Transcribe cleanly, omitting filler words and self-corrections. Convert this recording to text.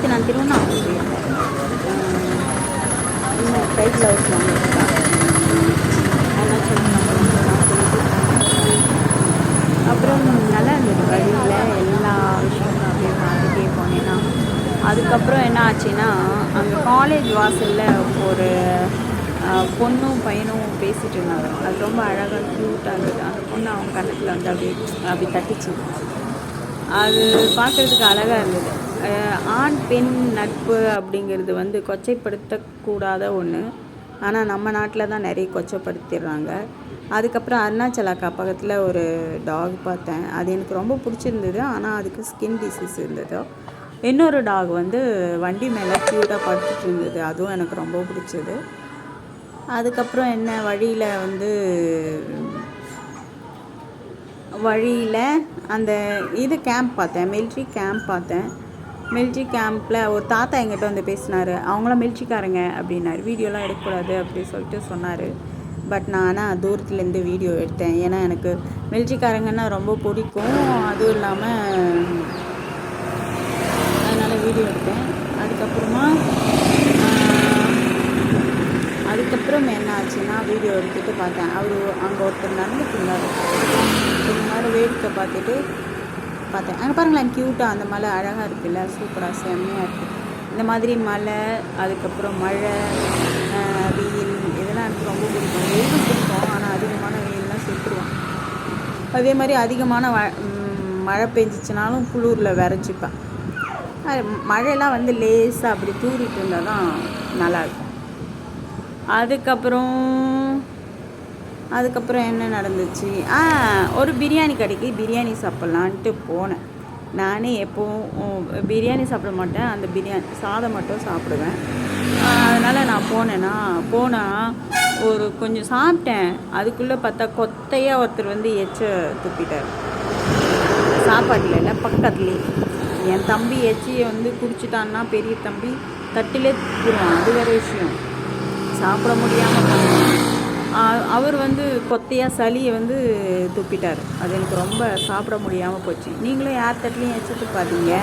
நேற்று நான் திருவண்ணாமலை போயிருந்தேன். இன்னும் கை க்ளவுஸ் வாங்கியிருக்கேன். அருணாச்சலம் நான் சொல்லிட்டு அப்புறம் நல்லா இருந்தது. வழியில் எல்லா விஷயங்களும் அப்படியே பார்த்துட்டே போனேன்னா அதுக்கப்புறம் என்ன ஆச்சுன்னா அங்கே காலேஜ் வாசலில் ஒரு பொண்ணும் பையனும் பேசிகிட்டு இருந்தாங்க. அது ரொம்ப அழகாக க்யூட்டாக இருந்தது. அந்த பொண்ணு அவங்க கண்ணத்தில் வந்து அப்படி தட்டிச்சு. அது பார்க்குறதுக்கு அழகாக இருந்தது. ஆண் பெண் நட்பு அப்படிங்கிறது வந்து கொச்சைப்படுத்தக்கூடாத ஒன்று. ஆனால் நம்ம நாட்டில் தான் நிறைய கொச்சைப்படுத்திடுறாங்க. அதுக்கப்புறம் அருணாச்சலா பக்கத்தில் ஒரு டாக் பார்த்தேன். அது எனக்கு ரொம்ப பிடிச்சிருந்தது. ஆனால் அதுக்கு ஸ்கின் டிசீஸ் இருந்தது. இன்னொரு டாக் வந்து வண்டி மேலே க்யூட்டாக படுத்துட்டு இருந்தது. அதுவும் எனக்கு ரொம்ப பிடிச்சது. அதுக்கப்புறம் என்ன வழியில் அந்த கேம்ப் பார்த்தேன். மிலிட்ரி கேம்ப் பார்த்தேன். மிலிட்ரி கேம்பில் ஒரு தாத்தா எங்கிட்ட வந்து பேசினார். அவங்களாம் மிலிட்ரிக்காரங்க அப்படின்னாரு. வீடியோலாம் எடுக்கக்கூடாது அப்படி சொல்லிட்டு சொன்னார். பட் நான் ஆனால் தூரத்துலேருந்து வீடியோ எடுத்தேன். ஏன்னா எனக்கு மிலிட்ரிக்காரங்கன்னா ரொம்ப பிடிக்கும். அதுவும் இல்லாமல் அதனால் வீடியோ எடுத்தேன். அதுக்கப்புறம் என்ன ஆச்சுன்னா வீடியோ எடுத்துகிட்டு பார்த்தேன். அவர் அங்கே ஒருத்தர் நடந்துட்டு இருந்தார். கொஞ்ச நேரம் வேடிக்கை பார்த்துட்டு பார்த்தேன். அங்கே பாருங்களேன், க்யூட்டாக அந்த மலை அழகாக இருக்குல்ல, சூப்பராக செம்மையாக இருக்குது. இந்த மாதிரி மலை, அதுக்கப்புறம் மழை, வெயில் இதெல்லாம் எனக்கு ரொம்ப பிடிக்கும். வெயிலும் பிடிக்கும், ஆனால் அதிகமான வெயில்லாம் செத்துருவான். அதே மாதிரி அதிகமான மழை பெஞ்சிச்சினாலும் குளிரில் விரைச்சிப்பேன். மழையெல்லாம் வந்து லேசாக அப்படி தூரிட்டு இருந்தால் தான் நல்லாயிருக்கும். அதுக்கப்புறம் என்ன நடந்துச்சு, ஒரு பிரியாணி கடைக்கு பிரியாணி சாப்பிட்லான்ட்டு போனேன். நானே எப்போவும் பிரியாணி சாப்பிட மாட்டேன். அந்த பிரியாணி சாதம் மட்டும் சாப்பிடுவேன். அதனால் நான் போனால் ஒரு கொஞ்சம் சாப்பிட்டேன். அதுக்குள்ளே பார்த்தா கொத்தையாக ஒருத்தர் வந்து துப்பிட்டார். சாப்பாட்டில் இல்லை, பக்கத்துலேயே. என் தம்பி எச்சியை வந்து குடிச்சிட்டான்னா பெரிய தம்பி தட்டிலே துப்பிடுவான். அது வேறு விஷயம். சாப்பிட முடியாமல் பண்ணுவான். அவர் வந்து கொத்தையாக சளியை வந்து துப்பிட்டார். அது எனக்கு ரொம்ப சாப்பிட முடியாமல் போச்சு. நீங்களும் யார் தட்டிலையும் எச்சி துப்பாதீங்க.